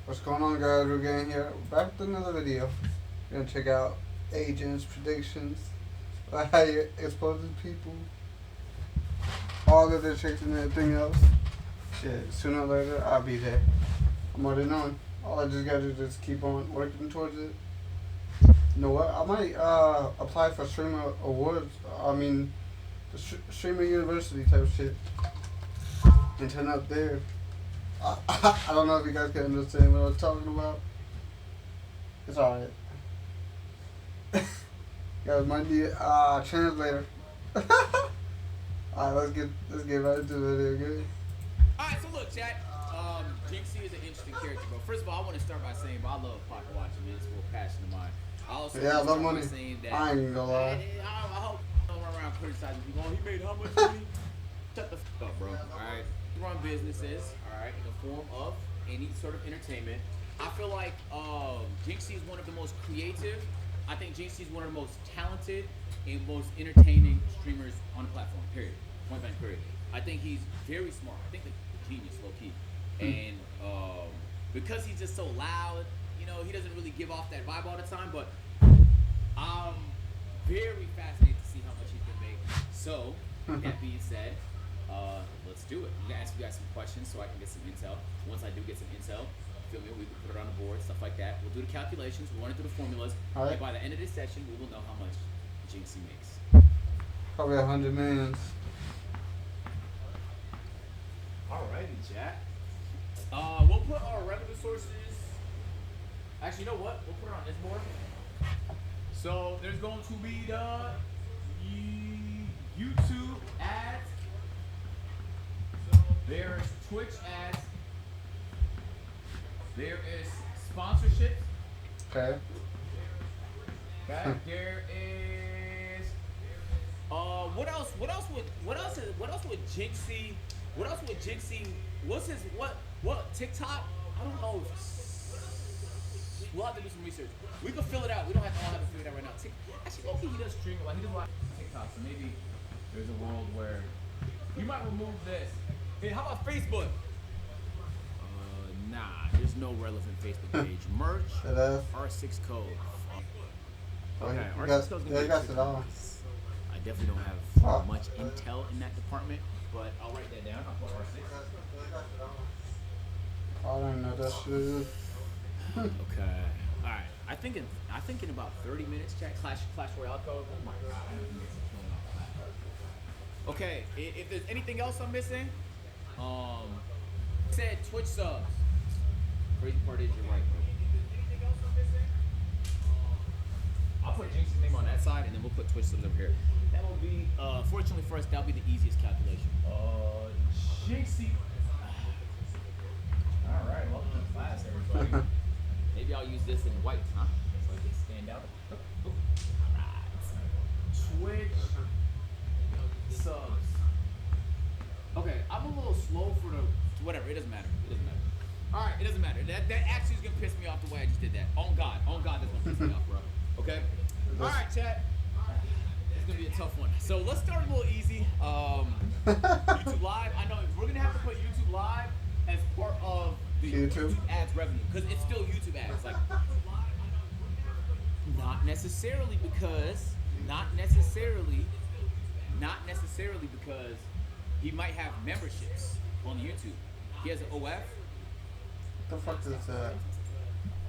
What's going on, guys? We're getting here back with another video. We're gonna check out agents' predictions, how you exposes people, all of the tricks and everything else. Shit, sooner or later I'll be there. I'm already knowing. All I just gotta do is just keep on working towards it. You know what? I might apply for streamer awards. I mean, the streamer university type shit, and turn up there. I don't know if you guys can understand what I was talking about. It's alright. Guys, might be translator. Alright, let's get right into the video, okay? Alright, so look, chat. JYNXZI is an interesting character, bro. First of all, I want to start by saying, bro, I love pocket watching, man. It's a real passion of mine. I also Yeah, I love money. that I ain't even gonna lie. I hope you don't run around criticizing people. Oh, he made how much money? Shut the fuck up, bro. Alright? You run businesses, alright, in the form of any sort of entertainment. I feel like JYNXZI is one of the most creative. I think JYNXZI is one of the most talented and most entertaining streamers on the platform, period. Point blank, period. I think he's very smart. I think a genius, low key. And because he's just so loud, you know, he doesn't really give off that vibe all the time, but I'm very fascinated to see how much he can make. So, that being said, let's do it. I'm gonna ask you guys some questions so I can get some intel. Once I do get some intel, feel me, we can put it on the board, stuff like that. We'll do the calculations, we'll run it through the formulas, and by the end of this session, we will know how much JYNXZI makes. Probably 100 millions. Alrighty, chat. We'll put our revenue sources. Actually, you know what? We'll put it on this board. So there's going to be the YouTube ads. There's Twitch ads. There is sponsorship. Okay. Okay. There is. What else? What else would JYNXZI? What else would JYNXZI? What's his what TikTok? I don't know. We'll have to do some research. We can fill it out. We don't have to all have to figure it out right now. Actually, okay, he does stream a lot. He does a lot of TikTok, so maybe there's a world where you might remove this. Hey, how about Facebook? Nah, there's no relevant Facebook page. Merch, R6 code. Okay, R6 code's gonna be tricky. I definitely don't have much intel in that department, but I'll write that down. I'll put R6. I don't know that shit. Okay. All right. I think in about 30 minutes, chat. Clash Royale code. Oh my god. Okay. If there's anything else I'm missing, said Twitch subs. Crazy part is you're right, bro. Anything else I'm missing? I'll put JYNXZI's name on that side, and then we'll put Twitch subs over here. That will be, fortunately for us, that'll be the easiest calculation. JYNXZI. All right, welcome to class, everybody. Maybe I'll use this in white, huh? So I can stand out. All right. Twitch subs. Okay, I'm a little slow for the whatever. It doesn't matter. All right, it doesn't matter. That actually is gonna piss me off the way I just did that. On God, that's gonna piss me off, bro. Okay. All right, chat. It's gonna be a tough one. So let's start a little easy. YouTube Live. I know we're gonna have to put YouTube Live as part of the YouTube ads revenue because it's still YouTube ads. Like, not necessarily because he might have memberships on YouTube. He has an OF. What the fuck is that?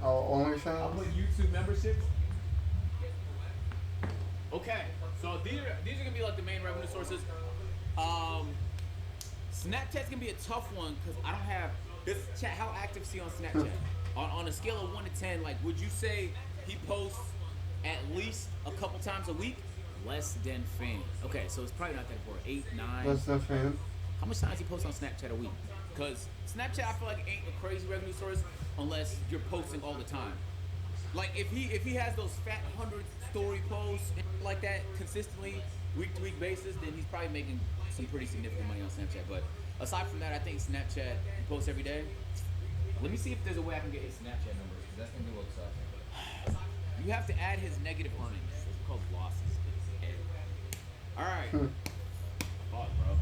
Oh, OnlyFans? I'll put YouTube memberships. Okay, so these are gonna be like the main revenue sources. Snapchat's gonna be a tough one because I don't have this chat. How active is he on Snapchat? on a scale of 1 to 10, like, would you say he posts at least a couple times a week? Less than fan. Okay, so it's probably not that important. 8, 9. Less than fan. How much times he posts on Snapchat a week? Because Snapchat, I feel like ain't a crazy revenue source unless you're posting all the time. Like if he has those fat 100 story posts like that consistently, week to week basis, then he's probably making some pretty significant money on Snapchat. But aside from that, I think Snapchat posts every day. Let me see if there's a way I can get his Snapchat numbers, because that's gonna be a little tough. You have to add his negative earnings. It's called losses. All right. Pause, bro.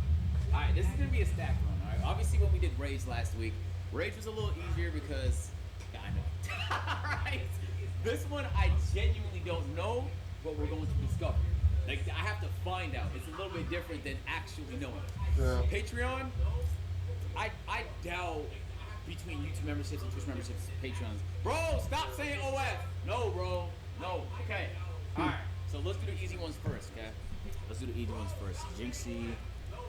All right, this is gonna be a stack run. All right. Obviously, when we did Rage last week, Rage was a little easier because Alright? This one I genuinely don't know, but we're going to discover. Like, I have to find out. It's a little bit different than actually knowing. Yeah. Patreon, I doubt between YouTube memberships and Twitch memberships, Patreons. Bro, stop saying OF. No, bro. No. Okay. Alright. So let's do the easy ones first, okay? Let's do the easy ones first. JYNXZI.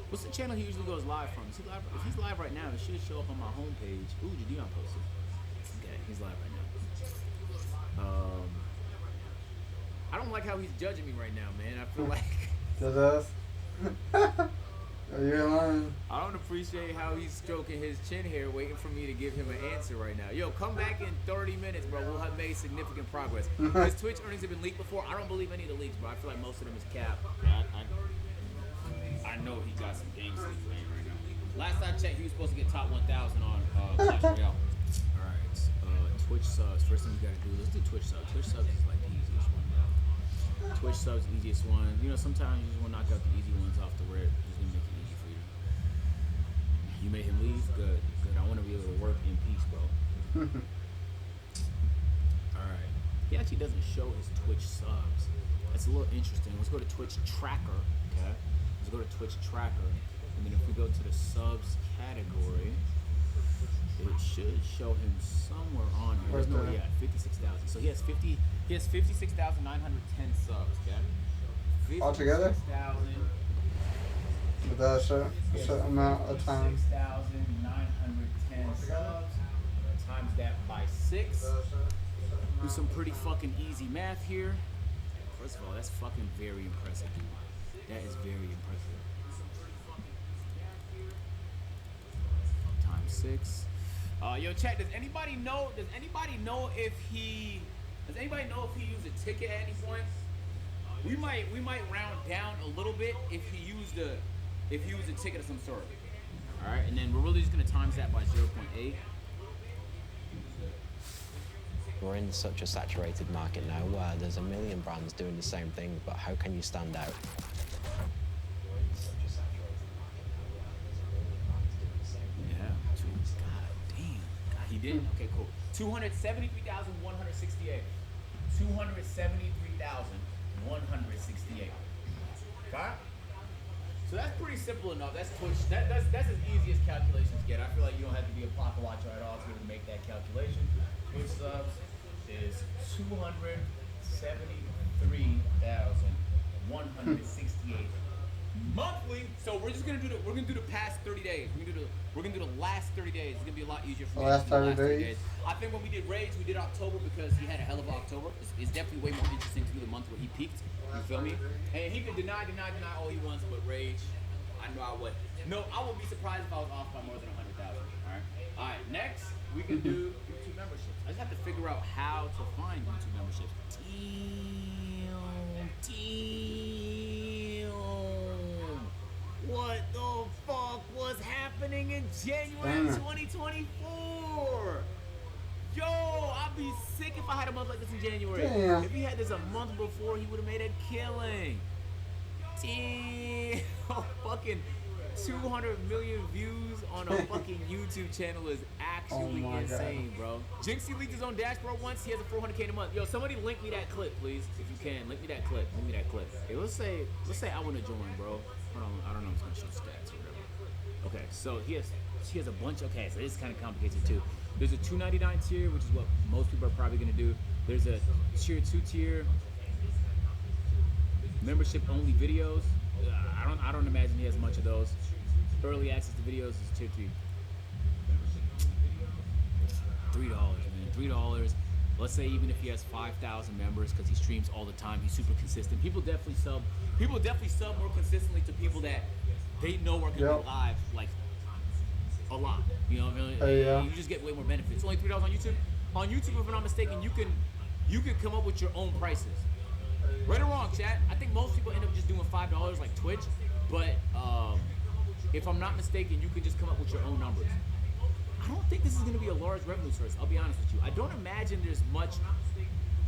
What's the channel he usually goes live from? Is he live? If he's live right now, it should show up on my homepage. Ooh, Jadion posted. Okay, he's live right now. I don't like how he's judging me right now, man. I feel like Does us? You're lying. I don't appreciate how he's stroking his chin hair, waiting for me to give him an answer right now. Yo, come back in 30 minutes, bro. We'll have made significant progress. His Twitch earnings have been leaked before. I don't believe any of the leaks, bro. I feel like most of them is cap. I know he got some game sleep playing right now. Last I checked, he was supposed to get top 1,000 on Clash Royale. All right, Twitch subs. First thing we gotta do, let's do Twitch subs. Twitch subs is like the easiest one. Twitch subs, easiest one. You know, sometimes you just want to knock out the easy ones off the rip. Just gonna make it easy for you. You made him leave? Good, good. I want to be able to work in peace, bro. Alright. He actually doesn't show his Twitch subs. That's a little interesting. Let's go to Twitch Tracker, okay? Let's go to Twitch Tracker. And then if we go to the subs category, it should show him somewhere on here. There's no, yeah, 56,000. So he has 56,910 subs, okay? Altogether? 56,000. With a certain amount of time. 6,910 subs. Times that by 6. Do some pretty fucking easy math here. First of all, that's fucking very impressive, dude. That is very impressive. Times 6. Yo, chat. Does anybody know if he used a ticket at any point? We might round down a little bit if he used a ticket of some sort. All right, and then we're really just gonna times that by 0.8. We're in such a saturated market now where there's a million brands doing the same thing, but how can you stand out? Yeah. God damn. God, he did? Okay, cool. 273,168. 273,168. Okay? So that's pretty simple enough. That's Twitch. That's as easy as calculations get. I feel like you don't have to be a pocket watcher at all to be able to make that calculation. Twitch subs is 273,168 monthly. So we're just gonna do the past 30 days. We're gonna do the last 30 days. It's gonna be a lot easier for me. Last 30 days. I think when we did Rage, we did October because he had a hell of October. It's definitely way more interesting to do the month where he peaked. You feel me? And he can deny all he wants, but Rage, I know I would. No, I would be surprised if I was off by more than 100,000. All right. Next, we can do YouTube memberships. I just have to figure out how to find YouTube memberships. Damn. What the fuck was happening in January 2024? Yo, I'd be sick if I had a month like this in January. Damn. If he had this a month before, he would have made a killing. Damn. Fucking 200 million views on a fucking YouTube channel is actually insane, bro. JYNXZI leaked his own dashboard once. He has a 400K in a month. Yo, somebody link me that clip, please, if you can. Link me that clip. Hey, let's say I want to join, bro. Hold on, I don't know if it's gonna show stats or whatever. Okay, so he has a bunch. Okay, so this kind of complicates it too. There's a $2.99 tier, which is what most people are probably gonna do. There's a tier 2 tier, membership only videos. I don't imagine he has much of those. Early access to videos is tier 3. $3, man. $3. Let's say even if he has 5,000 members, because he streams all the time, he's super consistent. People definitely sub more consistently to people that they know are gonna be live, like a lot. You know what I mean? Yeah. You just get way more benefits. It's only $3 on YouTube. On YouTube, if I'm not mistaken, you can come up with your own prices. Right or wrong, chat? I think most people end up just doing $5 like Twitch, but if I'm not mistaken, you can just come up with your own numbers. I don't think this is going to be a large revenue source, I'll be honest with you. I don't imagine there's much.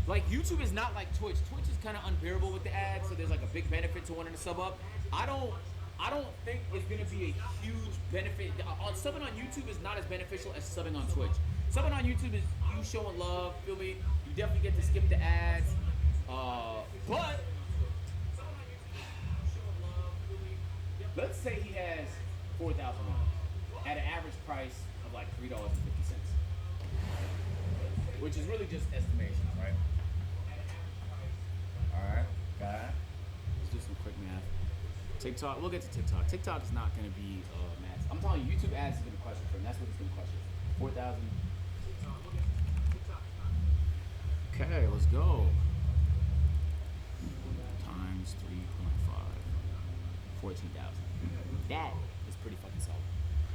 Like, YouTube is not like Twitch. Twitch is kind of unbearable with the ads, so there's like a big benefit to wanting to sub up. I don't I don't think it's gonna be a huge benefit. Subbing on YouTube is not as beneficial as subbing on Twitch. Subbing on YouTube is you showing love. Feel me? You definitely get to skip the ads. But let's say he has 4,000 members at an average price of like $3.50, which is really just estimations, right? All right, guy. Let's do some quick math. TikTok, we'll get to TikTok. TikTok is not going to be mass. I'm telling you, YouTube ads is going to crush it for him. That's what it's going to crush it. 4,000. Okay, let's go. Times 3.5. 14,000. That is pretty fucking solid.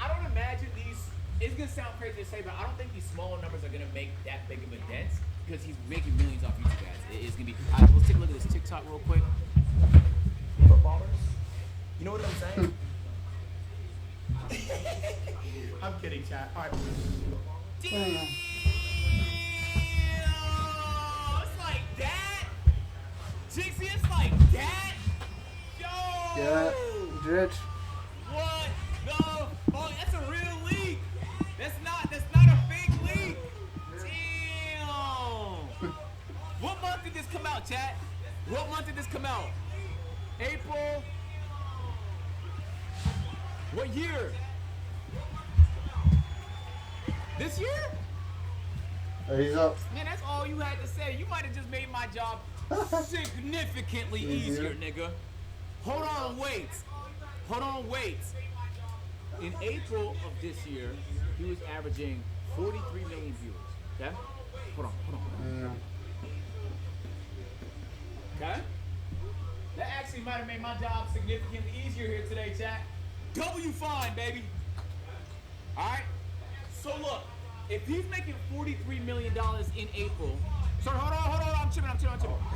I don't imagine these, it's going to sound crazy to say, but I don't think these smaller numbers are going to make that big of a dent because he's making millions off YouTube ads. It's going to be, all right, let's take a look at this TikTok real quick. Footballers. You know what I'm saying? I'm kidding, chat. All right. Damn. It's like that. JYNXZI, it's like that. Yo. Yeah, Dritch. What? No. Oh, that's a real leak. That's not a fake leak. Damn. What month did this come out, chat? What month did this come out? April. What year? This year? He's up. Man, that's all you had to say. You might have just made my job significantly easier, nigga. Hold on, wait. In April of this year, he was averaging 43 million viewers. Okay? Hold on. Okay? That actually might have made my job significantly easier here today, chat. W fine, baby. Alright? So look, if he's making $43 million in April, sorry, hold on, I'm tripping.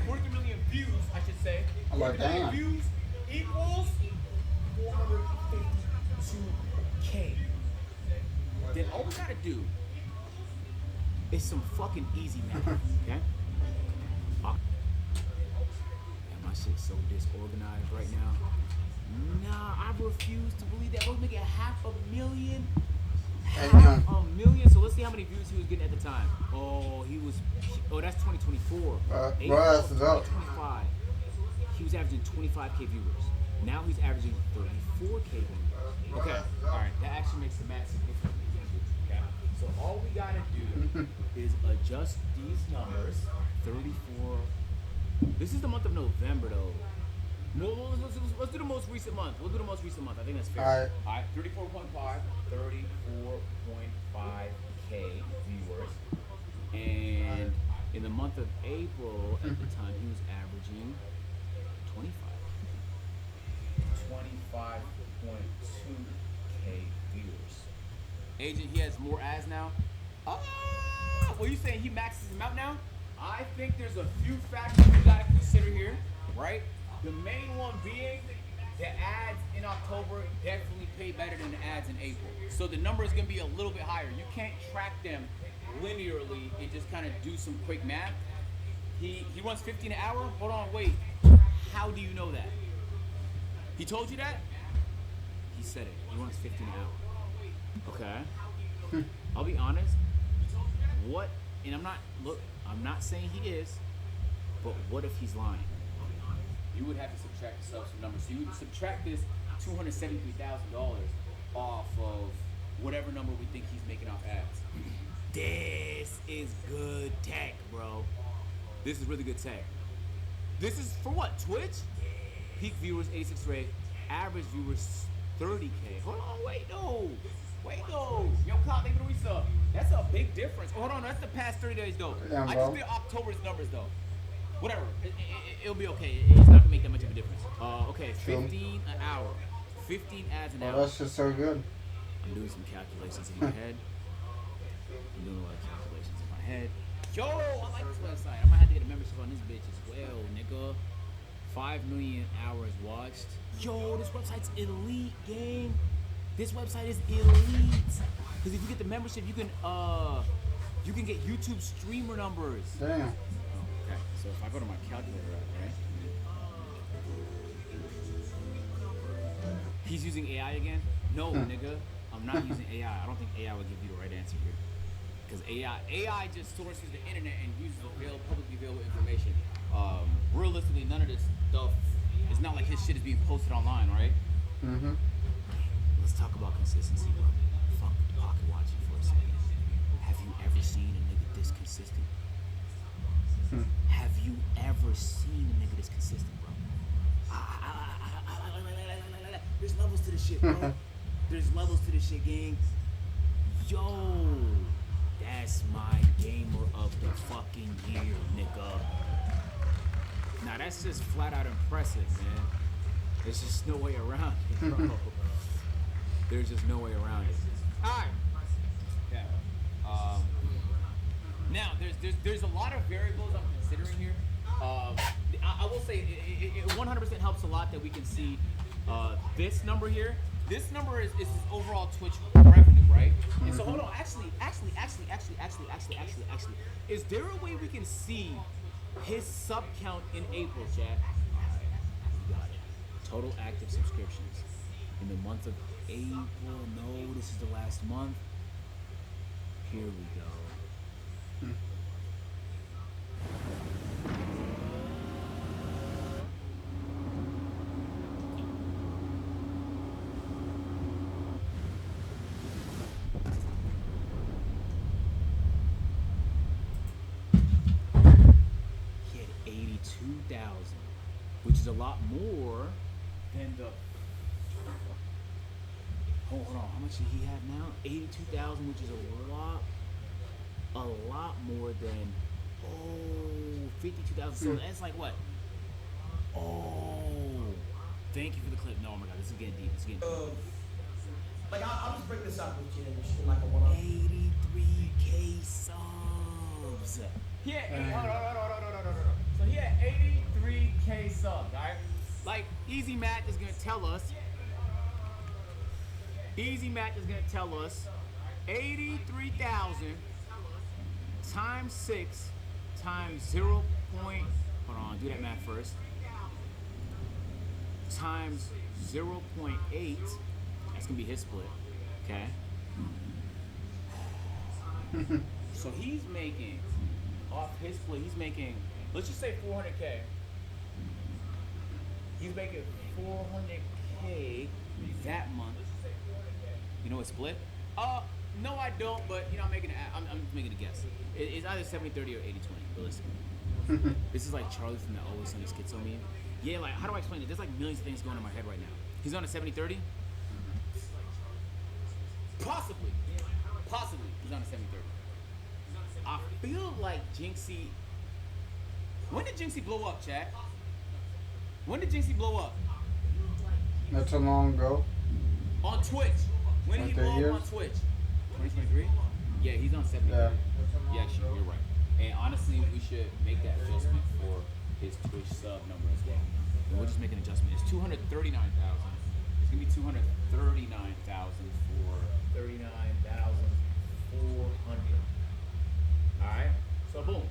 43 million views, I should say. I'm like, 43 damn. views equals 452K. Then all we gotta do is some fucking easy math, okay? My shit's so disorganized right now. Nah, I refuse to believe that. We're making $500,000. $500,000. So let's see how many views he was getting at the time. Oh, that's 2024. April that's 2025. He was averaging 25K viewers. Now he's averaging 34K viewers. Okay, all right. That actually makes the math significantly easier. Okay. So all we gotta do is adjust these numbers. 34. This is the month of November, though. No, let's do the most recent month. We'll do the most recent month. I think that's fair. All right. 34.5K viewers. And in the month of April, at the time, he was averaging 25.2K viewers. Agent, he has more ads now. Well, you saying he maxes them out now? I think there's a few factors you gotta consider here, right? The main one being the ads in October definitely pay better than the ads in April. So the number is gonna be a little bit higher. You can't track them linearly and just kind of do some quick math. He runs 15 an hour? Hold on, wait. How do you know that? He told you that? He said it. He runs 15 an hour. Okay. I'll be honest. And I'm not saying he is, but what if he's lying? You would have to subtract the subs from numbers. So you would subtract this $273,000 off of whatever number we think he's making off ads. This is good tech, bro. This is really good tech. This is for what? Twitch? Peak viewers 86 rate, average viewers 30K. Hold on, wait, no. Yo, Kyle, thank you for the resub. That's a big difference. Hold on, that's the past 30 days though. Damn, I bro. just did October's numbers though. Whatever, it'll be okay. It's not gonna make that much of a difference. Okay, 15 an hour. 15 ads an hour. That's just so good. I'm doing some calculations in my head. Yo, I like this website. I might have to get a membership on this bitch as well, nigga. 5 million hours watched. Yo, this website's elite, gang. This website is elite. Because if you get the membership, you can get YouTube streamer numbers. Damn. Okay, so if I go to my calculator, right? He's using AI again? No, nigga. I'm not using AI. I don't think AI would give you the right answer here. Because AI just sources the internet and uses publicly available information. Realistically, none of this stuff, it's not like his shit is being posted online, right? Mm-hmm. Let's talk about consistency, bro. Fuck pocket watching for a second. Have you ever seen a nigga this consistent? Have you ever seen a nigga this consistent, bro? There's levels to this shit, bro. There's levels to this shit, gang. Yo, that's my gamer of the fucking year, nigga. Now that's just flat out impressive, man. There's just no way around it, bro. There's just no way around it. All right. Okay. Now there's a lot of variables I'm considering here. I will say it 100% helps a lot that we can see this number here. This number is his overall Twitch revenue, right? And so hold on, actually, is there a way we can see his sub count in April, chat? We got it. Total active subscriptions in the month of April. No, this is the last month. Here we go. He had 82,000, which is a lot more than the. Hold on, how much did he have now? 82,000, which is a lot more than 52,000. So that's like what? Oh, thank you for the clip. No, oh my god, this is getting deep. This is getting deep. Like I'll just break this out with you in like a one-off. 83K subs. Yeah, hold on. So he had 83K subs, alright? Like, Easy Matt is gonna tell us. 83,000 times 6 times 0. Hold on, do that math first. Times 0.8. That's gonna be his split. Okay. So he's making off his split. He's making, let's just say 400K. He's making 400K that month. You know what split? No, I don't. But you know, I'm making a guess. It's either 70-30 or 80-20. But listen, this is like Charlie from the Always Sunny Schizo meme. Yeah, like how do I explain it? There's like millions of things going on in my head right now. He's on a 70-30. Possibly he's on a 70-30. I feel like JYNXZI. When did JYNXZI blow up, chat? When did JYNXZI blow up? Not too long ago. On Twitch. When did he blow up on Twitch? 2023? Yeah, he's on 70. Yeah, actually, you're right. And honestly, we should make that adjustment for his Twitch sub number as well. And we'll just make an adjustment. It's 239,000. It's gonna be 239,000 for 39,400. All right. So boom.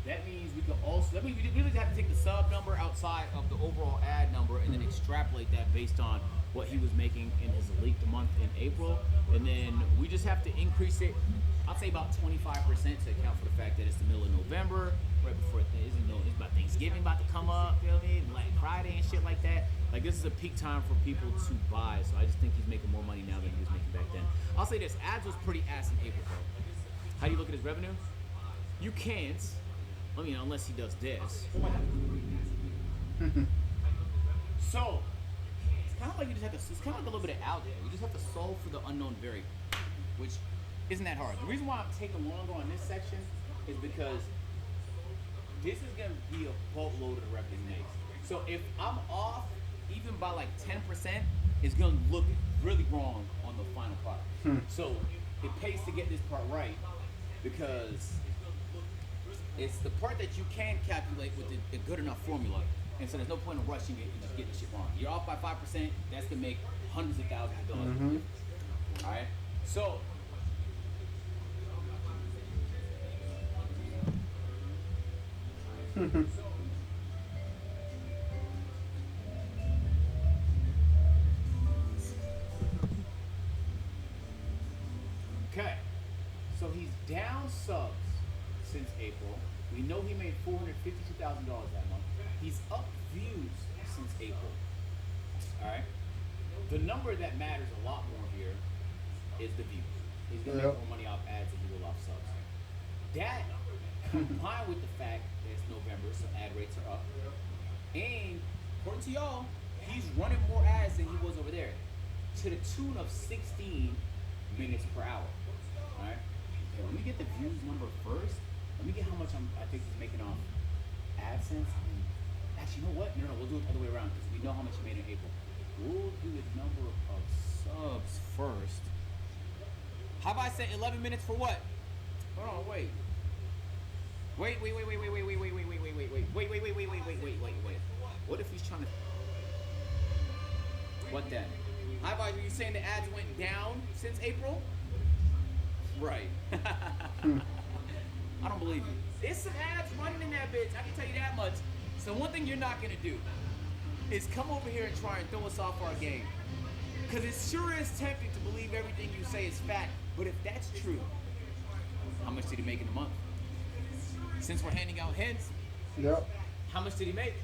That means we can also. That means we really have to take the sub number outside of the overall ad number and then extrapolate that based on what he was making in his leaked month in April, and then we just have to increase it. I'll say about 25% to account for the fact that it's the middle of November, right before it's about Thanksgiving about to come up, you know what I mean? Black Friday and shit like that. Like this is a peak time for people to buy, so I just think he's making more money now than he was making back then. I'll say this: ads was pretty ass in April, bro. How do you look at his revenue? You can't. I mean, unless he does this. Oh my god. So it's kind of like you just have to. It's kind of like a little bit of algebra. You just have to solve for the unknown variable, which isn't that hard. The reason why I'm taking longer on this section is because this is gonna be a boatload of the revenue he makes. So if I'm off even by like 10%, it's gonna look really wrong on the final product. So it pays to get this part right because it's the part that you can calculate with a good enough formula. And so there's no point in rushing it and just getting shit wrong. You're off by 5%, that's gonna make hundreds of thousands of dollars. All right, so Okay. So he's down subs since April. We know he made $452,000 that month. He's up views since April. Alright? The number that matters a lot more here is the views. He's gonna make more money off ads than he will off subs. That combined with the fact that it's November, so ad rates are up. And according to y'all, he's running more ads than he was over there. To the tune of 16 minutes per hour. Alright? Okay, let me get the views number first. Let me get how much I think he's making off AdSense. Actually, you know what? No, we'll do it the other way around because we know how much he made in April. We'll do the number of subs first. How about I say 11 minutes for what? Hold on, wait. Wait. What if he's trying to... What then? How about you saying the ads went down since April? Right. I don't believe you. There's some ads running in that bitch. I can tell you that much. So one thing you're not gonna do is come over here and try and throw us off our game. Cause it sure is tempting to believe everything you say is fact. But if that's true, how much did he make in a month? Since we're handing out hints, Yep. how much did he make?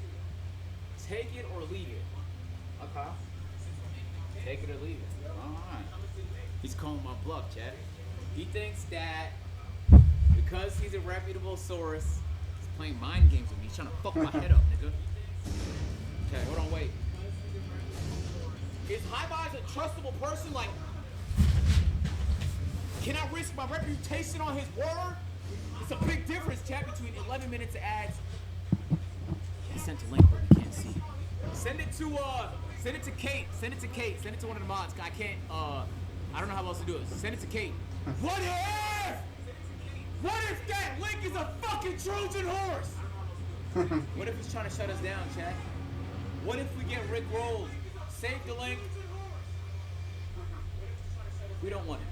Take it or leave it. Okay. Take it or leave it. Alright. He's calling my bluff, Chad. He thinks that because he's a reputable source, he's playing mind games with me. He's trying to fuck my head up, nigga. Okay, hold on, wait. Is Highbuys a trustable person? Like, can I risk my reputation on his word? It's a big difference, Chad, between 11 minutes of ads. I sent a link, but we can't see. Send it to Kate. Send it to Kate. Send it to one of the mods. I can't, I don't know how else to do it. Send it to Kate. What if that link is a fucking Trojan horse? What if he's trying to shut us down, Chad? What if we get Rick rolled? Save the link. We don't want it.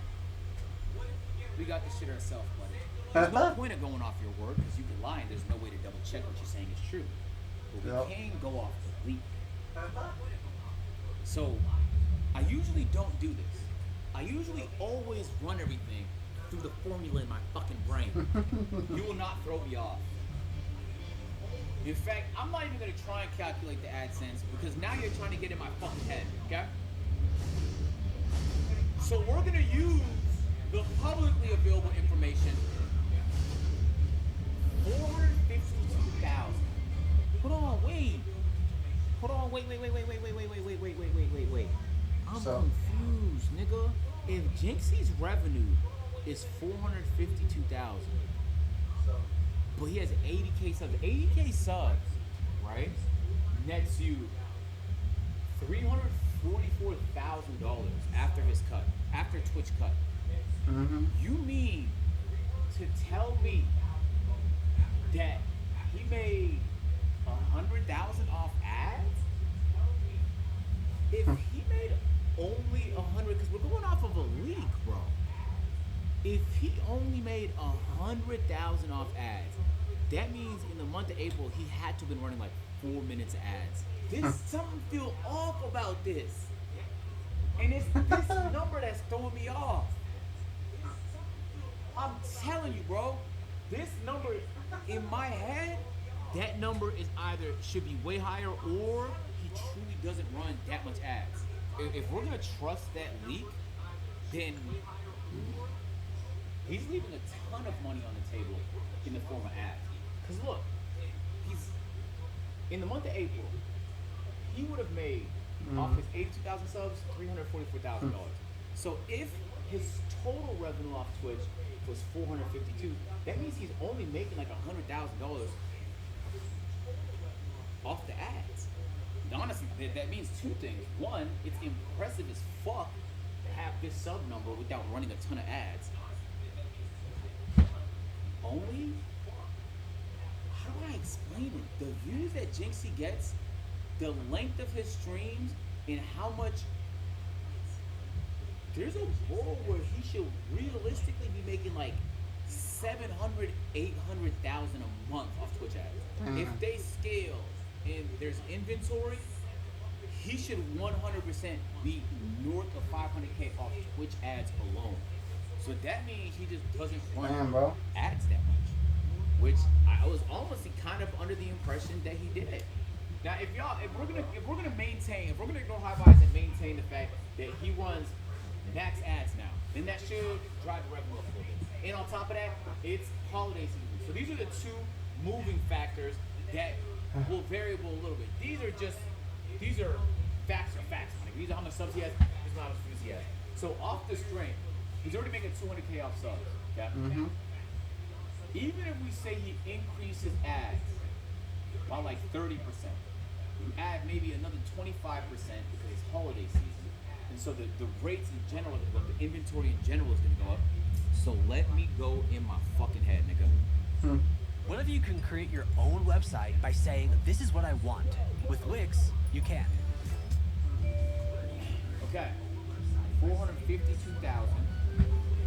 We got this shit ourselves, buddy. There's no point of going off your word because you can lie and there's no way to double check what you're saying is true. But we can go off the leak. So, I usually don't do this. I usually always run everything through the formula in my fucking brain. You will not throw me off. In fact, I'm not even going to try and calculate the AdSense because now you're trying to get in my fucking head, okay? So we're going to use the publicly available information. 452,000. Hold on, wait. Wait. I'm confused, nigga. If JYNXZI's revenue is 452,000, but he has 80K subs. 80K subs, right? Nets you $344,000 after his cut, after Twitch cut. Mm-hmm. You mean to tell me that he made 100,000 off ads? If he made only 100, because we're going off of a leak, bro. If he only made 100,000 off ads, that means in the month of April he had to have been running like 4 minutes of ads. There's something feel off about this, and it's this number that's throwing me off. I'm telling you, bro, this number in my head, that number is either should be way higher or he truly doesn't run that much ads. If we're gonna trust that leak, then he's leaving a ton of money on the table in the form of ads. Cause look, he's in the month of April, he would have made off his 82,000 subs, $344,000. So if his total revenue off Twitch was 452, that means he's only making like $100,000 off the ads. And honestly, that means two things. One, it's impressive as fuck to have this sub number without running a ton of ads. Only, how do I explain it? The views that JYNXZI gets, the length of his streams, and how much. There's a world where he should realistically be making like 700, 800,000 a month off Twitch ads. If they scale and there's inventory, he should 100% be north of 500K off Twitch ads alone. So that means he just doesn't run Damn, bro. ads that much, which I was almost kind of under the impression that he did. Now, if we're gonna ignore high buys and maintain the fact that he runs max ads now, then that should drive the revenue up a little bit. And on top of that, it's holiday season, so these are the two moving factors that will variable a little bit. These are facts. These are how much subs he has. This is how much views he has. So off the strength, he's already making 200K off subs. Okay. Mm-hmm. Even if we say he increases ads by like 30%, you add maybe another 25% because it's holiday season, and so the rates in general, the inventory in general is going to go up. So let me go in my fucking head, nigga. What if you can create your own website by saying, this is what I want? With Wix, you can. Okay, 452,000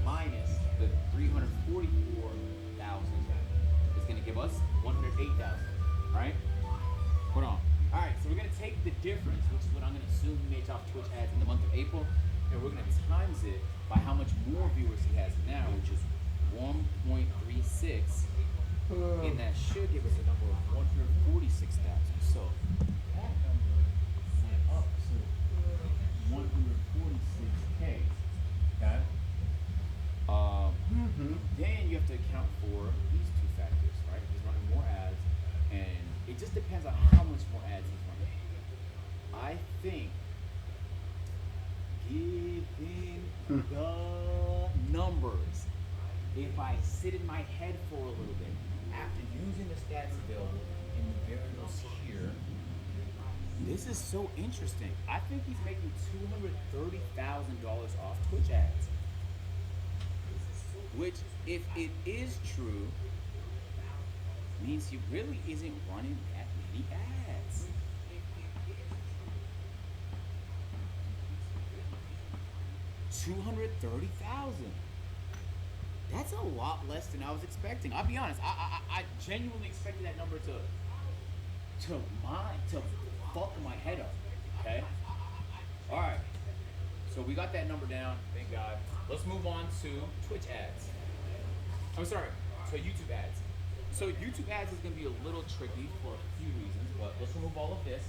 minus the 344,000 is going to give us 108,000, right? Hold on. All right, so we're going to take the difference, which is what I'm going to assume he makes off Twitch ads in the month of April, and we're going to times it by how much more viewers he has now, which is 1.36, and that should give us a number of 146,000. So that number is up to 146K. Okay. Then you have to account for these two factors, right? He's running more ads, and it just depends on how much more ads he's running. I think given the numbers, if I sit in my head for a little bit, after using the stats available in the variables here, this is so interesting. I think he's making $230,000 off Twitch ads. Which, if it is true, means he really isn't running that many ads. $230,000. That's a lot less than I was expecting. I'll be honest. I genuinely expected that number to fuck my head up. Okay. All right. So we got that number down. Thank God. Let's move on to Twitch ads. I'm sorry. So YouTube ads. So YouTube ads is gonna be a little tricky for a few reasons, but let's remove all of this.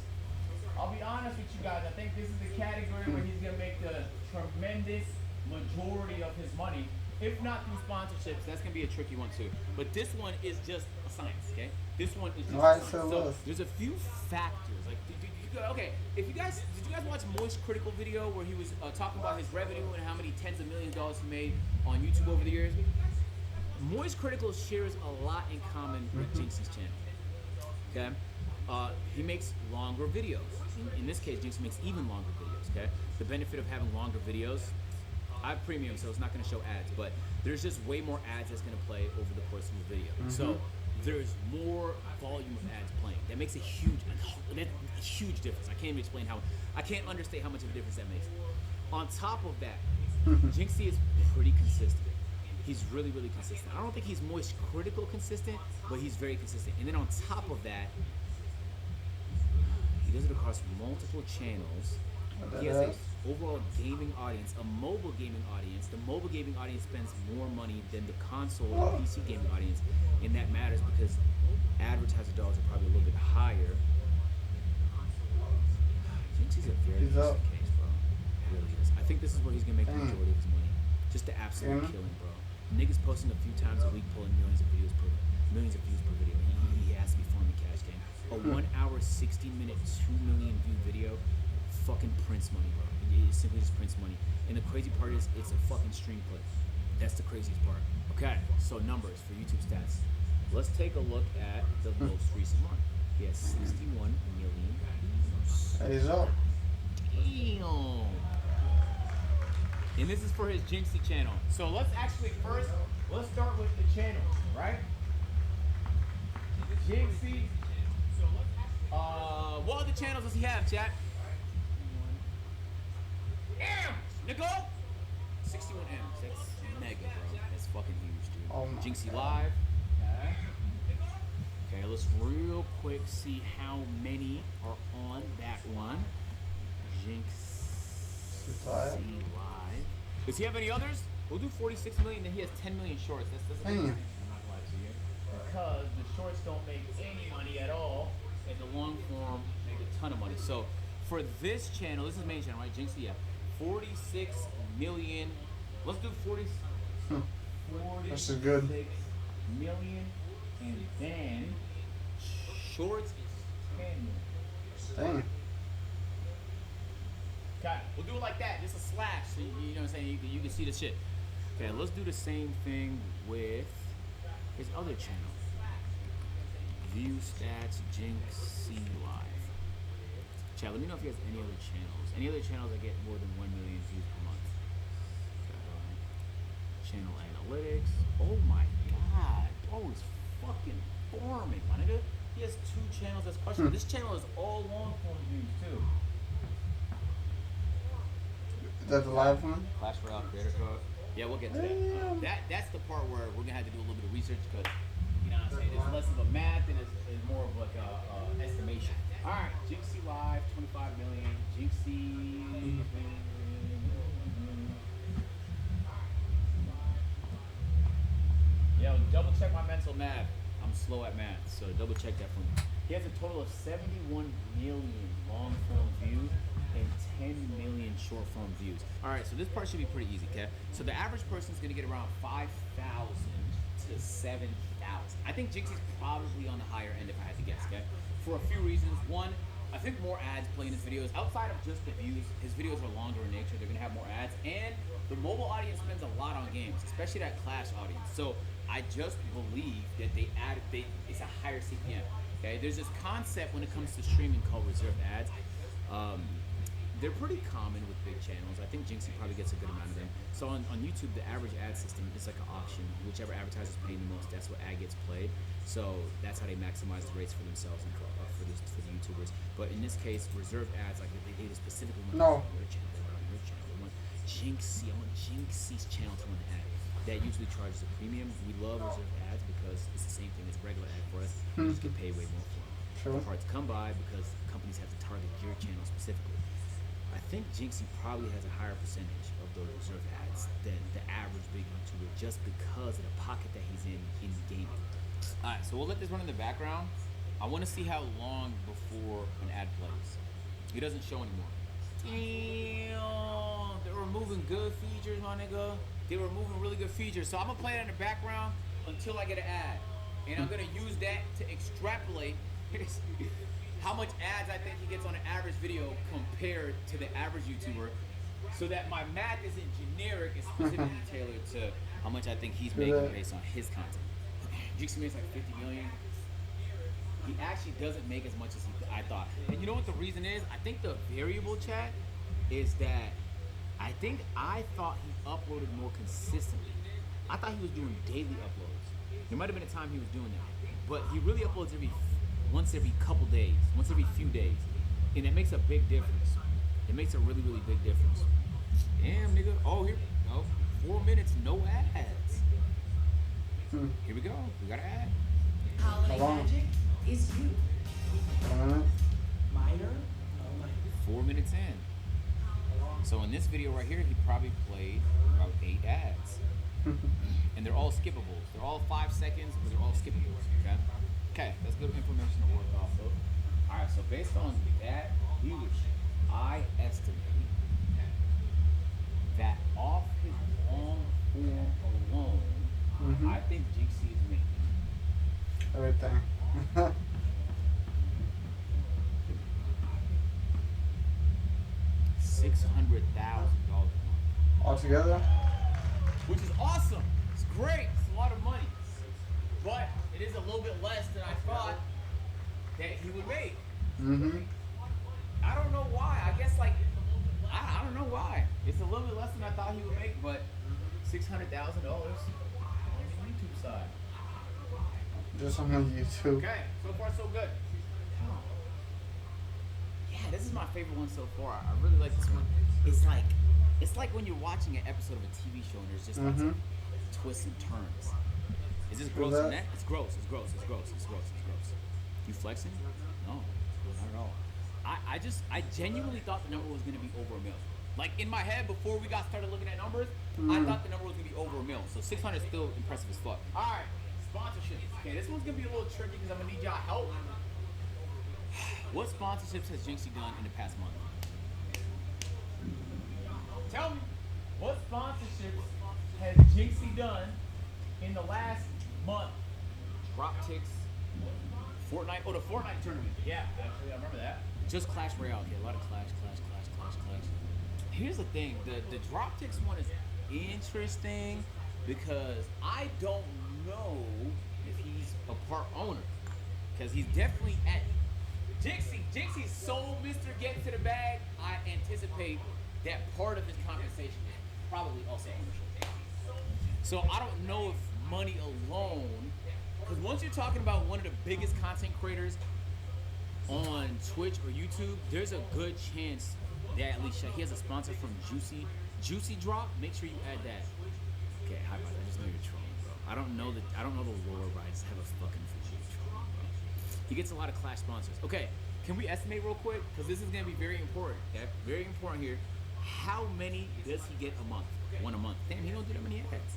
I'll be honest with you guys. I think this is the category where he's gonna make the tremendous majority of his money. If not through sponsorships, that's gonna be a tricky one too. But this one is just a science, okay? This one is just a science. So there's a few factors. Like, okay, did you guys watch Moist Critical video where he was talking about his revenue and how many tens of millions of dollars he made on YouTube over the years? Moist Critical shares a lot in common with JYNXZI's channel. Okay, he makes longer videos. In this case, JYNXZI makes even longer videos. Okay, the benefit of having longer videos. I have premium, so it's not going to show ads, but there's just way more ads that's going to play over the course of the video. So there's more volume of ads playing. That makes a huge difference. I can't even explain how. I can't understate how much of a difference that makes. On top of that, JYNXZI is pretty consistent. He's really, really consistent. I don't think he's Moist Critical consistent, but he's very consistent. And then on top of that, he does it across multiple channels. He has an overall gaming audience, a mobile gaming audience. The mobile gaming audience spends more money than the console or PC gaming audience, and that matters because advertiser dollars are probably a little bit higher. JYNXZI's a very interesting case, bro. It really is. I think this is where he's gonna make the majority of his money. Just to absolutely kill him, bro. Niggas posting a few times a week, pulling millions of views per video. He has to be farming cash game. A 1 hour, 60-minute, 2 million view video, fucking prints money, bro. It simply just prints money. And the crazy part is, it's a fucking stream clip. That's the craziest part. Okay, so numbers for YouTube stats. Let's take a look at the most recent month. He has 61 million views. That is up. Damn. And this is for his JYNXZI channel. So let's start with the channel, right? JYNXZI. What other channels does he have, chat? M's, nigga. 61 M's. That's mega, bro. That's fucking huge, dude. Oh my JYNXZI God. Live. Okay, let's real quick see how many are on that one. JYNXZI Live. Does he have any others? We'll do 46 million, then he has 10 million shorts. That's a big Damn. thing. I'm not gonna lie to you. Because the shorts don't make any money at all, and the long form make a ton of money. So for this channel, this is main channel, right? JYNXZI, yeah. 46 million. Let's do 40. 46 This is good. million, and then shorts is 10 million. Damn. Okay, we'll do it like that, just a slash, so you know what I'm saying, you can see the shit. Okay, let's do the same thing with his other channel. View stats, JYNXZI Live. Chad, let me know if he has any other channels. Any other channels that get more than 1 million views per month. Okay. Channel analytics. Oh my god, bro is fucking farming, my nigga. He has 2 channels that's questionable. This channel is all long form views too. Is that the live one? Clash Royale creator code. Yeah, we'll get to that. That's the part where we're gonna have to do a little bit of research because you know what I'm saying. It's less of a math and it's more of like a estimation. All right, JYNXZI Live, 25 million. JYNXZI. Yo, double check my mental math. I'm slow at math, so double check that for me. He has a total of 71 million long form views and 10 million short form views. All right, so this part should be pretty easy, okay? So the average person's gonna get around 5,000 to 7,000. I think JYNXZI's probably on the higher end if I had to guess, okay? For a few reasons. One, I think more ads play in his videos. Outside of just the views, his videos are longer in nature. They're gonna have more ads. And the mobile audience spends a lot on games, especially that Clash audience. So I just believe that it's a higher CPM, okay? There's this concept when it comes to streaming called reserved ads. They're pretty common with big channels. I think JYNXZI probably gets a good amount of them. So on YouTube, the average ad system is like an auction. Whichever advertiser's paying the most, that's what ad gets played. So that's how they maximize the rates for themselves and for the YouTubers. But in this case, reserved ads, like they specifically want your channel. They want your channel. They want JYNXZI. I want JYNXZI's channel to run the ad. That usually charges a premium. We love reserved ads because it's the same thing as regular ad for us. You just get paid way more for them. Sure. It's hard to come by because companies have to target your channel specifically. I think JYNXZI probably has a higher percentage of those reserved ads than the average big YouTuber just because of the pocket that he's in gaming. All right, so we'll let this run in the background. I want to see how long before an ad plays. It doesn't show anymore. Damn, they're removing good features, my nigga. They're removing really good features. So I'm gonna play it in the background until I get an ad. And I'm gonna use that to extrapolate how much ads I think he gets on an average video compared to the average YouTuber, so that my math isn't generic and specifically tailored to how much I think he's making based on his content. JYNXZI makes like 50 million. He actually doesn't make as much as I thought. And you know what the reason is? I think the variable, chat, is that I thought he uploaded more consistently. I thought he was doing daily uploads. There might have been a time he was doing that, but he really uploads once every couple days, once every few days, and it makes a big difference. It makes a really, really big difference. Damn, nigga. Oh, here we go. 4 minutes, no ads. Here we go. We got an ad. Holiday magic is you. Minor? Oh my. 4 minutes in. So in this video right here, he probably played about 8 ads. And they're all skippables. They're all 5 seconds, but they're all skippables, okay? Okay, that's good information to work off of. Alright, so based on that viewership, I estimate that off his long form alone, I think JYNXZI is making Everything. $600,000 a month. Altogether? Which is awesome. It's great. It's a lot of money. But it is a little bit less than I thought that he would make. I don't know why. I guess like I don't know why. It's a little bit less than I thought he would make, but $600,000 on the YouTube side. Just on YouTube. Okay, so far so good. Yeah, this is my favorite one so far. I really like this one. It's like when you're watching an episode of a TV show and there's just lots of twists and turns. Is this gross in that? It's gross. It's gross. It's gross. It's gross. It's gross. You flexing? No, not at all. I genuinely thought the number was gonna be over $1 million. Like in my head before we got started looking at numbers, I thought the number was gonna be mil. So 600 is still impressive as fuck. All right, sponsorships. Okay, this one's gonna be a little tricky because I'm gonna need y'all help. What sponsorships has JYNXZI done in the past month? Tell me, what sponsorships has JYNXZI done in the last month? Drop ticks, Fortnite. Oh, the Fortnite tournament. Yeah, actually, I remember that. Just Clash Royale. Okay, a lot of Clash. Here's the thing. The drop ticks one is interesting because I don't know if he's a part owner. Because he's definitely at JYNXZI's sole Mr. Get to the Bag. I anticipate that part of his compensation is probably also ownership. So I don't know if money alone, because once you're talking about one of the biggest content creators on Twitch or YouTube, there's a good chance that at least he has a sponsor from Juicy Drop. Make sure you add that. Okay, hi, bud. I just know you're trolling, bro. I don't know the lore, but I just have a fucking feeling you're trolling, bro. He gets a lot of Clash sponsors. Okay, can we estimate real quick? Because this is gonna be very important. Okay, very important here. How many does he get a month? One a month. Damn, he don't do that many ads.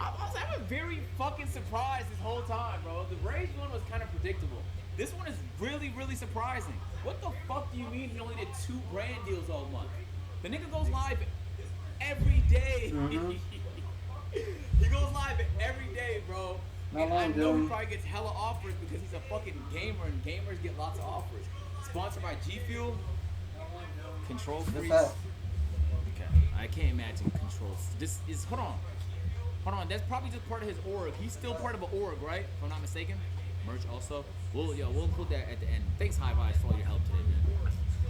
I was very fucking surprised this whole time, bro. The Rage one was kind of predictable. This one is really, really surprising. What the fuck do you mean he only did 2 brand deals all month? The nigga goes live every day. He goes live every day, bro. And I know he probably gets hella offers because he's a fucking gamer and gamers get lots of offers. Sponsored by G Fuel, Control Freaks. Okay, I can't imagine Control. This is hold on. That's probably just part of his org. He's still part of an org, right? If I'm not mistaken. Merch also. We'll include that at the end. Thanks, High Vibes, for all your help today,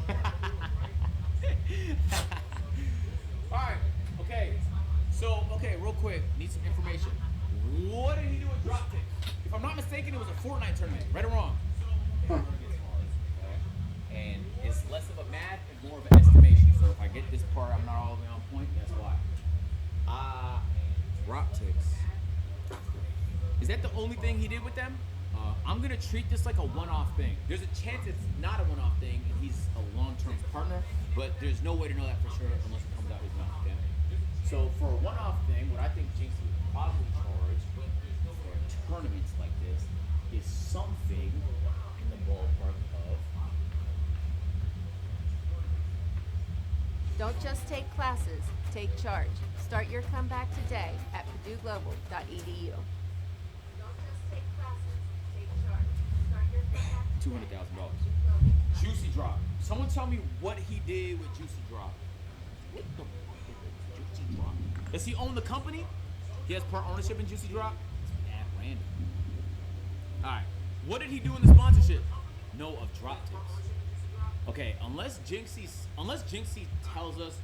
man. All right. Okay. So, real quick, need some information. What did he do with Drop Tick? If I'm not mistaken, it was a Fortnite tournament. Right or wrong? And it's less of a math and more of an estimation. So if I get this part, I'm not all the way on point. That's why. Drop Ticks. Is that the only thing he did with them? I'm gonna treat this like a one-off thing. There's a chance it's not a one-off thing and he's a long-term partner, but there's no way to know that for sure unless it comes out his mouth. Okay? So for a one-off thing, what I think JYNXZI would probably charge for tournaments like this is something in the ballpark of. Don't just take classes, take charge. Start your comeback today at purdueglobal.edu. $200,000. Juicy Drop. Someone tell me what he did with Juicy Drop. What the fuck is Juicy Drop? Does he own the company? He has part ownership in Juicy Drop? It's mad random. Alright. What did he do in the sponsorship? No, of Drop Tips. Okay, unless JYNXZI tells us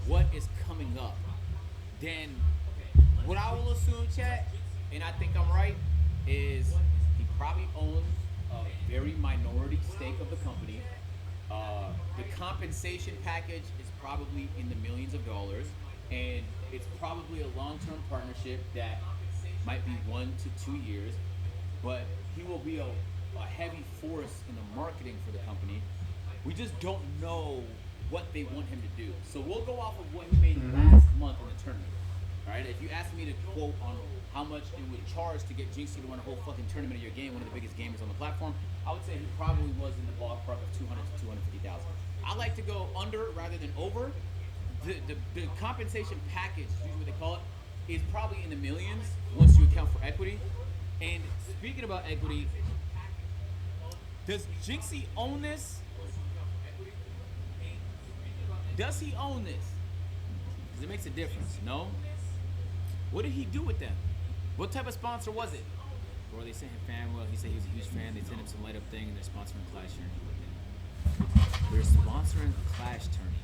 what is coming up, then what I will assume, chat, and I think I'm right, is he probably owns a very minority stake of the company. The compensation package is probably in the millions of dollars, and it's probably a long-term partnership that might be 1 to 2 years, but he will be a heavy force in the marketing for the company. We just don't know what they want him to do. So we'll go off of what he made last month in the tournament. All right, if you ask me to quote on how much it would charge to get JYNXZI to run a whole fucking tournament of your game, one of the biggest gamers on the platform, I would say he probably was in the ballpark of 200 to 250,000. I like to go under rather than over. The compensation package, usually what they call it, is probably in the millions once you account for equity. And speaking about equity, does JYNXZI own this? Does he own this? Because it makes a difference, no? What did he do with them? What type of sponsor was it? Or they sent him fan, well, he said he was a huge fan. They sent him some light up thing and they're sponsoring a Clash tournament. They're sponsoring a Clash tournament.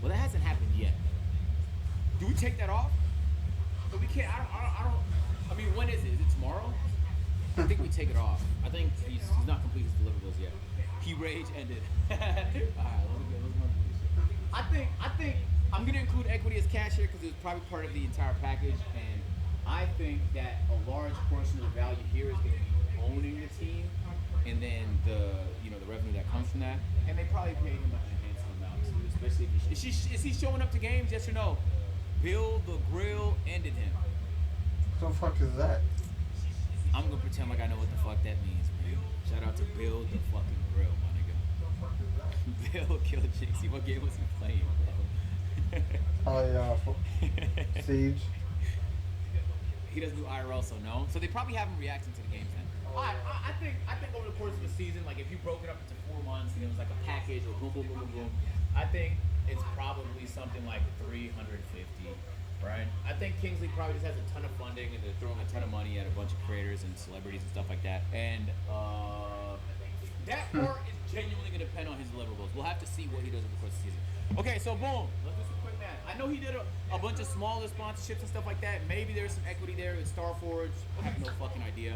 Well, that hasn't happened yet. Do we take that off? But we can't, I mean, when is it? Is it tomorrow? I think we take it off. I think he's not complete his deliverables yet. He rage ended. Alright, let's go. I think I'm gonna include equity as cash here because it's probably part of the entire package, and I think that a large portion of the value here is gonna be owning the team, and then the revenue that comes from that, and they probably paid him a handsome amount too, especially if is he showing up to games? Yes or no? Bill the Grill ended him. What the fuck is that? I'm gonna pretend like I know what the fuck that means, man. Shout out to Bill the fucking Grill, my nigga. Bill killed JYNXZI. What game was he playing, bro? Oh yeah, Siege. He doesn't do IRL, so no. So they probably have him reacting to the games then. I think over the course of the season, like if you broke it up into 4 months and it was like a package or boom, boom, boom, boom, boom, I think it's probably something like 350, right? I think Kingsley probably just has a ton of funding and they're throwing a ton of money at a bunch of creators and celebrities and stuff like that. And that part is genuinely going to depend on his deliverables. We'll have to see what he does over the course of the season. Okay, so boom. Let's do some quick math. I know he did a bunch of smaller sponsorships and stuff like that. Maybe there's some equity there with Star Forge. I have no fucking idea.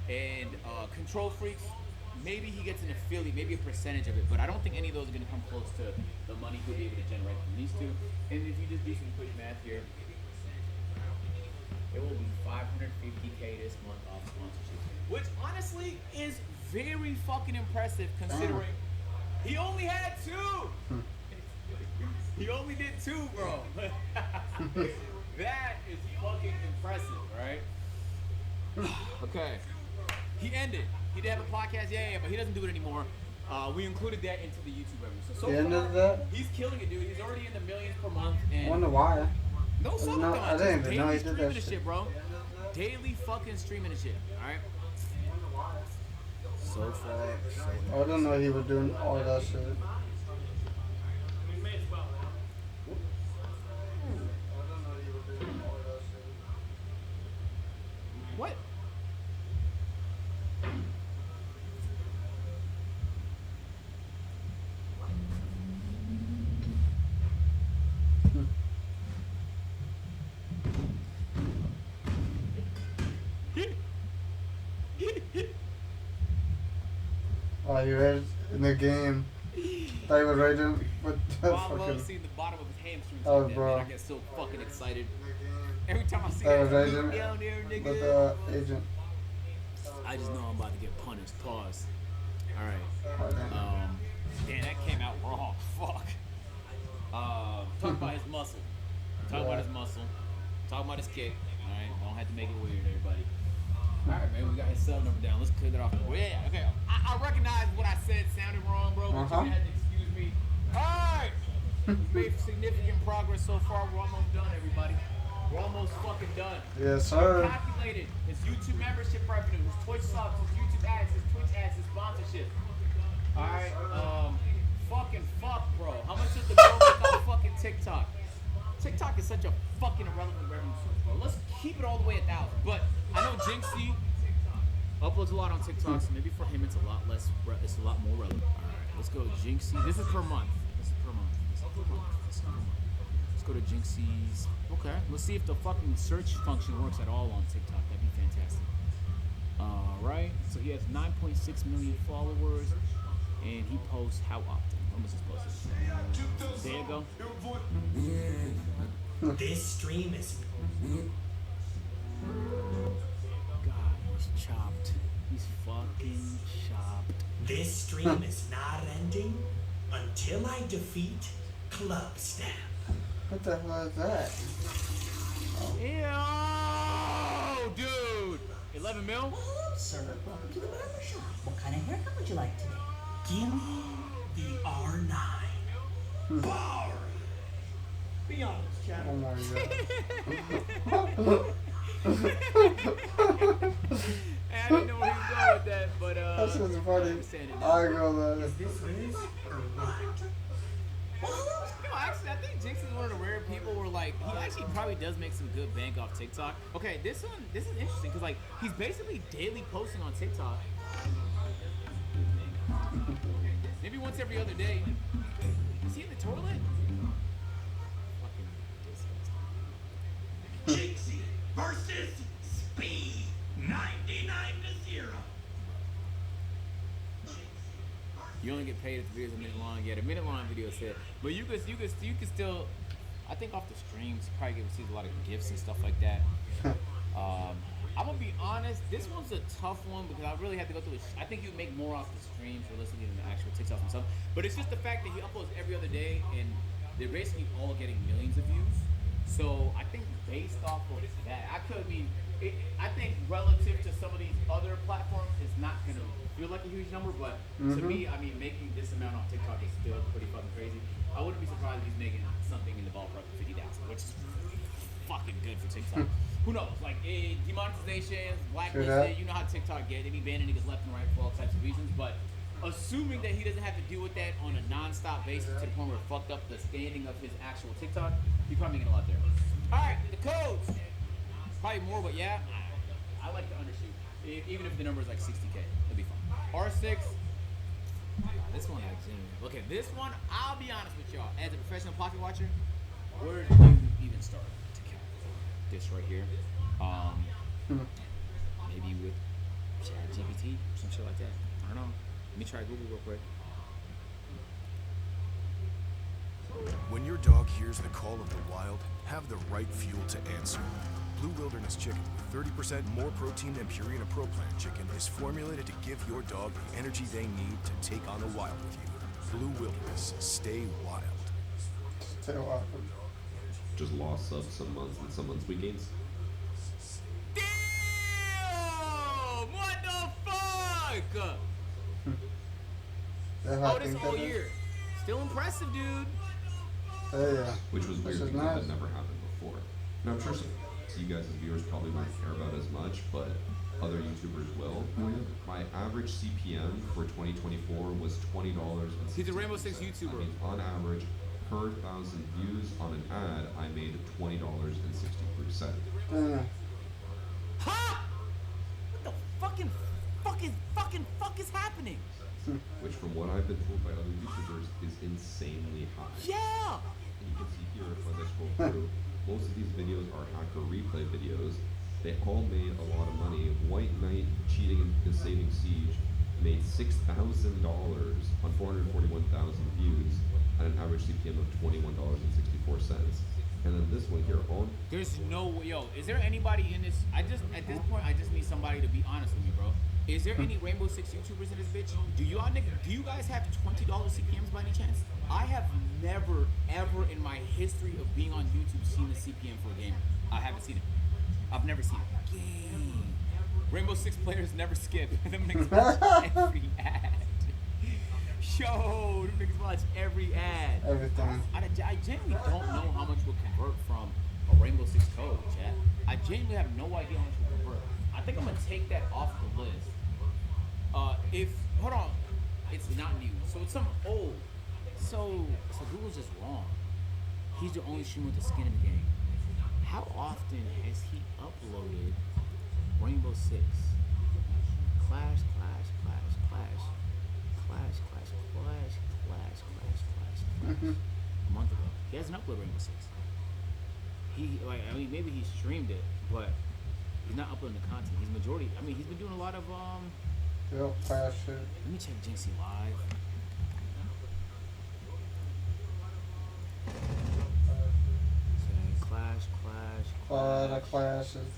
And Control Freaks, maybe he gets an affiliate, maybe a percentage of it, but I don't think any of those are going to come close to the money he'll be able to generate from these two. And if you just do some quick math here, it will be $550K this month off sponsorship, which honestly is very fucking impressive considering he only had 2. He only did 2, bro. That is fucking impressive, right? Okay. He ended. He did have a podcast, yeah, but he doesn't do it anymore. We included that into the YouTube revenue. So He far, ended that? he's killing it, dude. He's already in the millions per month. And I wonder why. no I summertime. didn't Just even know daily he did streaming that the shit, bro. Daily fucking streaming the shit. All right. So far, so I didn't know he was doing all that shit. what? Oh, you read in the game. Thought he was raiding, but that's Well, I love fucking. seeing the bottom of his hamstrings Oh, like that, bro. man. I get so fucking excited. Every time I see That that was dude agent. down there, nigga. But the agent. I just know I'm about to get punished. Pause. Alright. Oh, damn. Damn, that came out wrong. Fuck. Talk about his muscle. Talk about his muscle. Talk about his kick. Alright, don't have to make it weird, everybody. Alright, man, we got his cell number down. Let's clear that off. Well, yeah, okay. I recognize what I said sounded wrong, bro. But you had to excuse me. Alright! We've made significant progress so far. We're almost done, everybody. We're almost fucking done. Yes, sir. Calculated his YouTube membership revenue, his Twitch subs, his YouTube ads, his Twitch ads, his sponsorship. Alright, fucking fuck, bro. How much does the bro make on fucking TikTok? TikTok is such a fucking irrelevant revenue source, bro. Let's keep it all the way at 1,000. But I know JYNXZI uploads a lot on TikTok, so maybe for him it's a lot less, it's a lot more relevant. Alright, let's go to JYNXZI. This is per month. This is per month. This is per month. This is per month. Let's go to JYNXZI's. Okay, let's see if the fucking search function works at all on TikTok. That'd be fantastic. Alright, so he has 9.6 million followers, and he posts how often? When was this posted? There you go. This stream is God, he's chopped. He's fucking chopped. this stream is not ending until I defeat Club Snap. What the hell is that? Ew, dude. 11 mil? Hello, sir. Welcome to the barber shop. What kind of haircut would you like today? Give me the R9. Power. Be honest, Chad. Oh my Hey, I didn't know where he was going with that, but That's just I funny. understand it now. I go there. Is this Liz or what? No, actually, I think JYNXZI is one of the rare people where, like, he actually probably does make some good bank off TikTok. Okay, this is interesting because, like, he's basically daily posting on TikTok. Maybe once every other day. Is he in the toilet? Fucking disgusting. JYNXZI versus Speed 99 to 0. You only get paid if the video's a minute long. Yeah, the minute long video said, but you could still. I think off the streams, you probably receive a lot of gifts and stuff like that. I'm gonna be honest. This one's a tough one because I really have to go through it. I think you make more off the streams or listening to the actual TikToks and stuff. But it's just the fact that he uploads every other day and they're basically all getting millions of views. So I think based off of that, I think relative to some of these other platforms, it's not gonna feel like a huge number. But to me, I mean, making this amount on TikTok is still pretty fucking crazy. I wouldn't be surprised if he's making something in the ballpark of 50,000, which is fucking good for TikTok. Who knows? Like demonetization, blacklisted. You know how TikTok get. They be banning niggas left and right for all types of reasons. But assuming that he doesn't have to deal with that on a non-stop basis to the point where it fucked up the standing of his actual TikTok, he's probably making a lot there. All right, the codes. Probably more, but yeah, I like to undershoot. Even if the number is like 60K, it'll be fine. R6. This one, okay, this one, I'll be honest with y'all. As a professional pocket watcher, where do you even start to count this right here? Maybe with ChatGPT, some shit like that. I don't know. Let me try Google real quick. When your dog hears the call of the wild, have the right fuel to answer. Blue Wilderness Chicken, with 30% more protein than Purina Pro Plan chicken, is formulated to give your dog the energy they need to take on the wild with you. Blue Wilderness, stay wild. Stay wild. Just lost subs some months, and some months we gained. Damn! What the fuck? Oh, this whole year. Still impressive, dude. Yeah. Which was weird because nice. that never happened before. And I'm sure some you guys as viewers probably won't care about as much, but other YouTubers will. My average CPM for 2024 was $20. He's a Rainbow Six YouTuber. I mean, on average, per 1,000 views on an ad, I made $20.63. Ha! What the fuck is happening? Which, from what I've been told by other YouTubers, is insanely high. Yeah! And you can see here, if I scroll through, most of these videos are hacker replay videos. They all made a lot of money. White Knight cheating in the Saving Siege made $6,000 on 441,000 views at an average CPM of $21.64. And then this one here, there's no way, yo, is there anybody in this? At this point, I just need somebody to be honest with me, bro. Is there any Rainbow Six YouTubers in this bitch? Do you guys have $20 CPMs by any chance? I have never, ever in my history of being on YouTube seen the CPM for a gamer. I haven't seen it. I've never seen it. Game. Rainbow Six players never skip. Them niggas watch every ad. Yo, them niggas watch every ad. Everything. I genuinely don't know how much will convert from a Rainbow Six code, chat. I genuinely have no idea how much will convert. I think I'm gonna take that off the list. Hold on, it's not new, so it's some old. So Google's just wrong. He's the only streamer with the skin in the game. How often has he uploaded Rainbow Six? Clash. A month ago. He hasn't uploaded Rainbow Six. Maybe he streamed it, but he's not uploading the content. He's been doing a lot of Clash shit. Let me check JYNXZI live. Okay, Clash. Clashes.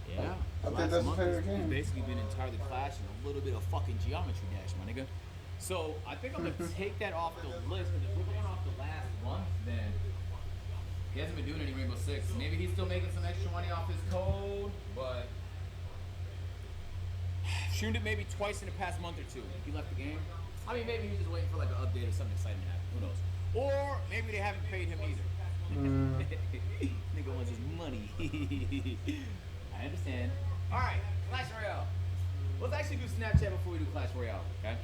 Yeah. I think that's his favorite game. He's basically been entirely Clash and a little bit of fucking Geometry Dash, my nigga. So I think I'm gonna take that off the list, because if we're going off the last month, then he hasn't been doing any Rainbow Six. Maybe he's still making some extra money off his code, but streamed it maybe twice in the past month or two. He left the game. I mean, maybe he's just waiting for like an update or something exciting to happen. Who knows? Or maybe they haven't paid him either. Nigga wants his money. I understand. All right, Clash Royale. Let's actually do Snapchat before we do Clash Royale, okay?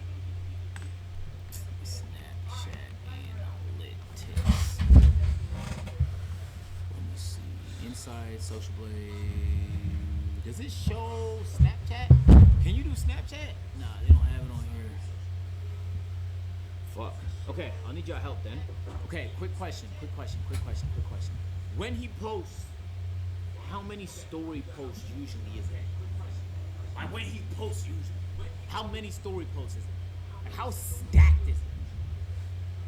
Snapchat analytics. Let me see. Inside Social Blade. Does it show Snapchat? Can you do Snapchat? Nah, they don't have it on here. Fuck. Okay, I'll need your help then. Okay, quick question. When he posts, how many story posts usually is it? Like when he posts usually, how many story posts is it? Like how stacked is it?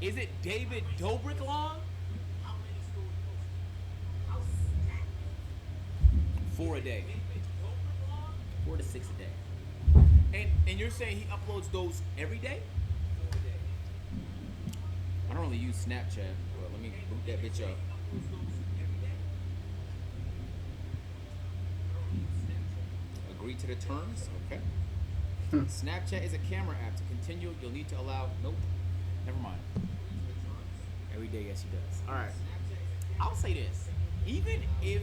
Is it David Dobrik long? 4 a day. 4 to 6 a day. And you're saying he uploads those every day? I don't really use Snapchat, but that bitch up. Agree to the terms? Okay. Snapchat is a camera app. To continue, you'll need to allow. Nope. Never mind. Every day, yes, he does. All right. I'll say this. Even if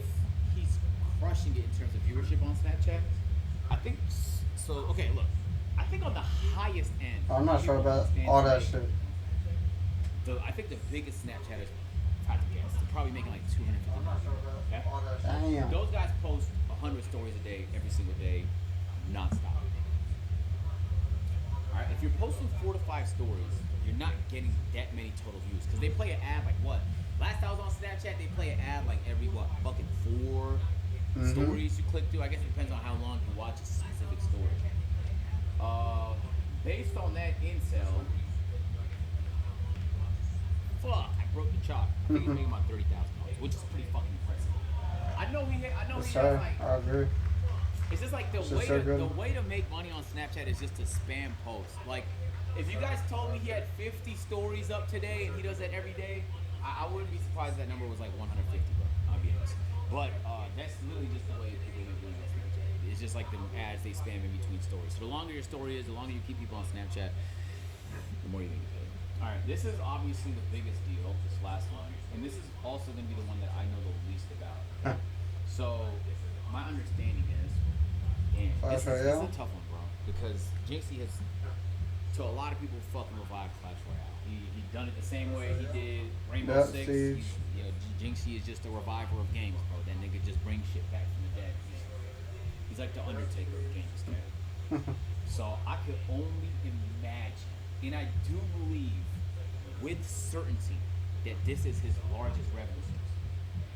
he's crushing it in terms of viewership on Snapchat, I think so. Okay, look. I think on the highest end. I'm not sure about all that shit. I think the biggest Snapchatters, if I had to guess, they're probably making like 250 million. Okay? Damn. Those guys post 100 stories a day, every single day, nonstop. Alright, if you're posting 4 to 5 stories, you're not getting that many total views. Because they play an ad like what? Last time I was on Snapchat, they play an ad like every fucking 4 stories you click through. I guess it depends on how long you watch a specific story. Based on that intel, fuck, I broke the chalk. I think he's making about $30,000, which is pretty fucking impressive. I know he has like. I agree. It's just like the way to make money on Snapchat is just to spam posts. Like, if you guys told me he had 50 stories up today and he does that every day, I wouldn't be surprised if that number was like 150, bro. I'll be honest. But that's literally just the way people make money on Snapchat. It's just like the ads they spam in between stories. So the longer your story is, the longer you keep people on Snapchat, the more you get paid. All right, this is obviously the biggest deal, this last one, and this is also going to be the one that I know the least about. So my understanding is, and this is a tough one, bro, because JYNXZI has, to a lot of people, fucking revived Clash Royale. He done it the same way he did Rainbow Six. JYNXZI is just a reviver of games, bro. That nigga just brings shit back from the dead. He's like the Undertaker of games, man. So I could only imagine, and I do believe with certainty that this is his largest revenue source.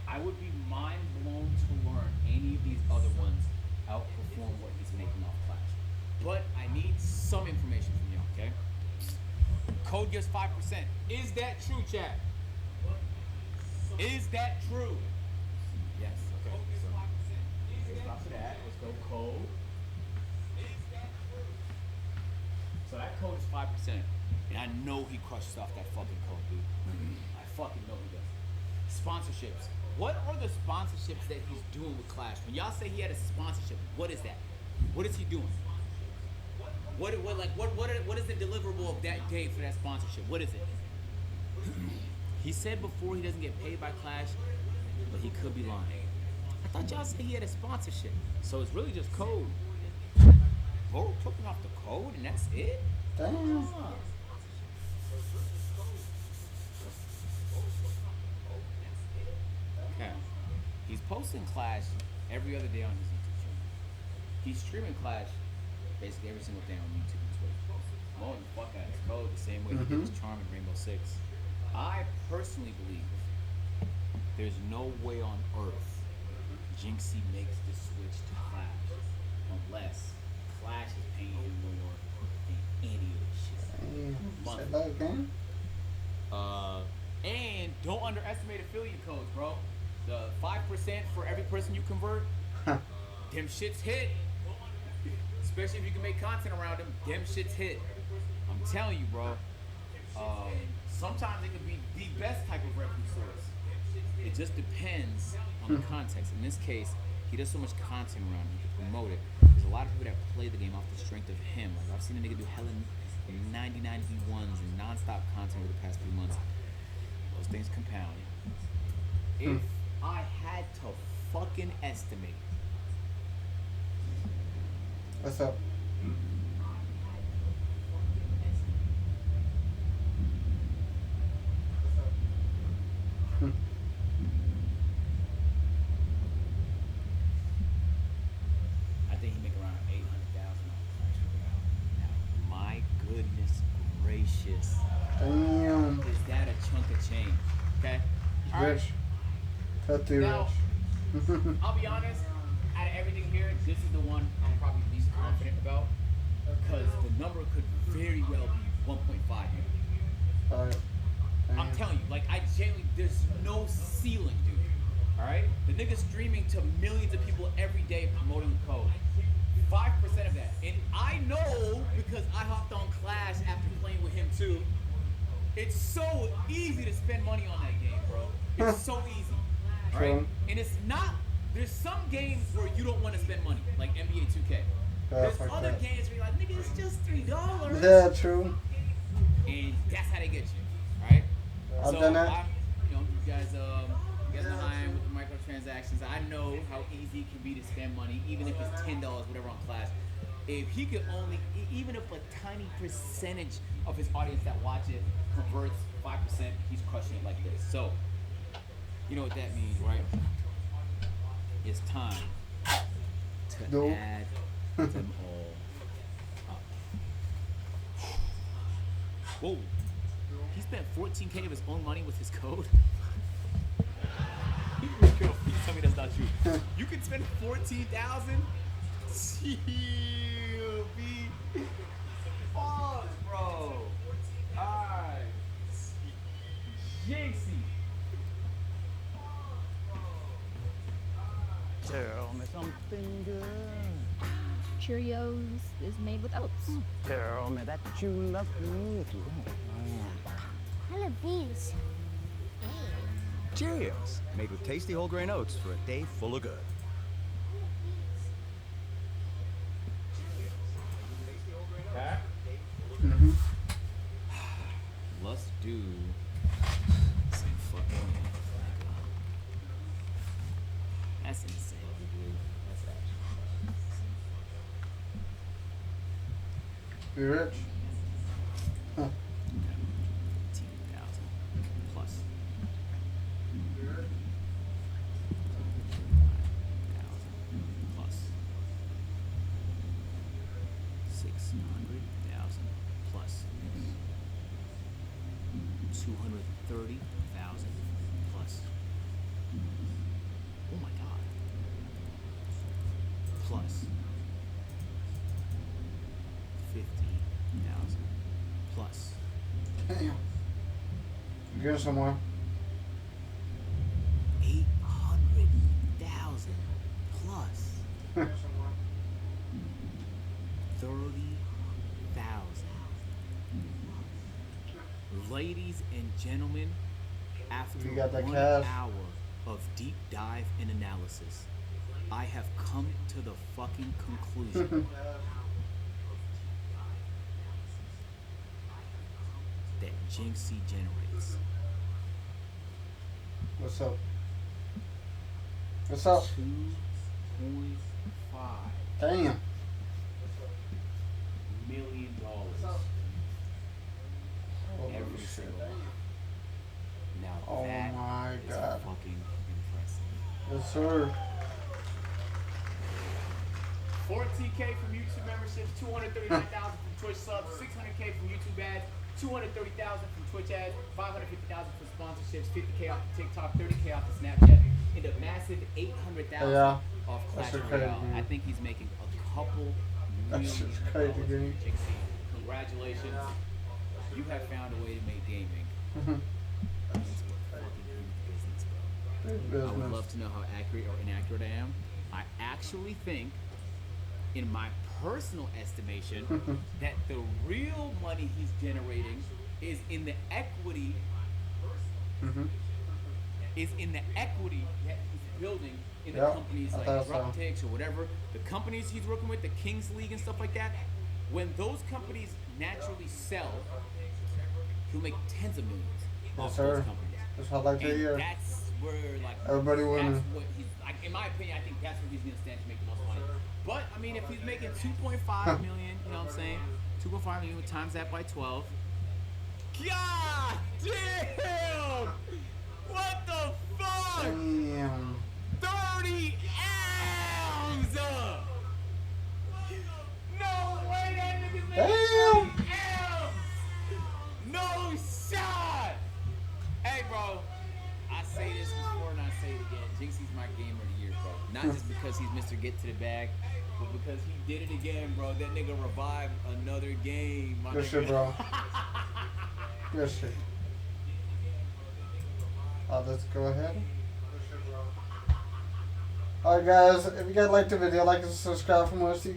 I would be mind blown to learn any of these other ones outperform what he's making off Clash. But I need some information from y'all, okay? Code gives 5%. Is that true, chat? Is that true? Yes, okay. So, let's stop to that. Let's go code. So that code is 5%. And I know he crushes off that fucking code, dude. I fucking know he does. Sponsorships. What are the sponsorships that he's doing with Clash? When y'all say he had a sponsorship, what is that? What is he doing? What is the deliverable of that day for that sponsorship? What is it? He said before he doesn't get paid by Clash, but he could be lying. I thought y'all said he had a sponsorship. So it's really just code. Bro, choking off the code and that's it? Damn. Okay. He's posting Clash every other day on his YouTube channel. He's streaming Clash basically every single day on YouTube and Twitch. Blowing the fuck out of his code the same way he did his charm in Rainbow Six. I personally believe there's no way on earth JYNXZI makes the switch to Clash unless Clash is paying him more than any of this shit. Say that again? And don't underestimate affiliate codes, bro. The 5% for every person you convert, them shits hit. Especially if you can make content around them, them shits hit. I'm telling you, bro. Sometimes it could be the best type of revenue source. It just depends on the context. In this case, he does so much content around him, he can promote it. There's a lot of people that play the game off the strength of him. Like I've seen a nigga do hella 99 E1s and non-stop content over the past few months. Those things compound. If I had to fucking estimate, What's up? I think he make around 800,000 on Clash Royale. Now, my goodness gracious, Damn. is that a chunk of change? Okay. All right. Rich. Healthy Now, rich. I'll be honest. Out of everything here, this is the one I'm probably least confident about because the number could very well be 1.5 million. Alright. I'm telling you, like I genuinely, there's no ceiling, dude. All right, the nigga's streaming to millions of people every day promoting the code. 5% of that, and I know because I hopped on Clash after playing with him too. It's so easy to spend money on that game, bro. It's so easy, right? True. And it's not. There's some games where you don't want to spend money, like NBA 2K. There's like other that. games where you're like, nigga, it's just $3. Yeah, true. And that's how they get you, right? I've So done that. you guys know how I am with the microtransactions. I know how easy it can be to spend money, even if it's $10, whatever on Clash. If he could only, even if a tiny percentage of his audience that watch it converts 5%, he's crushing it like this. So, you know what that means, right? It's time to add them all up. Whoa. He spent $14K of his own money with his code? Yo, please tell me that's not true. You can spend $14,000? Chill, B. Fuck, bro. Alright. JYNXZI. Tell me something good. Cheerios is made with oats. Tell me that you love me. I love these. Cheerios, made with tasty whole grain oats for a day full of good. Let's do some fucking. That's insane, dude. That's actually. Be rich. Huh. 15,000 plus. 5,000 plus. 600,000 plus. 230,000 plus. Oh my god. Plus 50,000 plus. Damn. You get somewhere. 800,000 plus. 30,000. Ladies and gentlemen, after You got that 1 cash. hour of deep dive and analysis, I have come to the fucking conclusion that JYNXZI generates What's up? What's up? 2.5 Damn. million every single month. Now Oh that my is God. fucking impressive. Yes, sir. 14K from YouTube memberships, 239,000 from Twitch subs, 600K from YouTube ads, 230,000 from Twitch ads, 550,000 from sponsorships, 50K off of TikTok, 30K off of Snapchat, and a massive 800,000 Yeah. off Clash That's Royale. crazy. I think he's making a couple That's million just crazy, dollars dude. from JYNXZI. Congratulations. You have found a way to make gaming. That's what fucking business, bro. Big I would business. love to know how accurate or inaccurate I am. I actually think, in my personal estimation, that the real money he's generating is in the equity. Is in the equity that he's building in the Yeah, companies I like thought so. Droptix or whatever. The companies he's working with, the Kings League and stuff like that. When those companies naturally sell, he'll make tens of millions Yes, off sir. those companies. That's what I like to And hear. that's where, like, Everybody winning. that's what he's, like, in my opinion, I think that's where he's gonna stand to make the most money. But I mean, if he's making 2.5 million, you know what I'm saying? 2.5 million times that by 12. God damn! What the fuck? Damn. 30 M's! No way that nigga made Damn. 30 M's! No shot! Hey, bro. I say this before and I say it again. JYNXZI's my gamer of the year, bro. Not just because he's Mr. Get to the Bag, but because he did it again, bro. That nigga revived another game. My Good nigga. shit, bro. Good shit. Let's go ahead. Alright, guys. If you guys liked the video, like and subscribe for more. See you guys.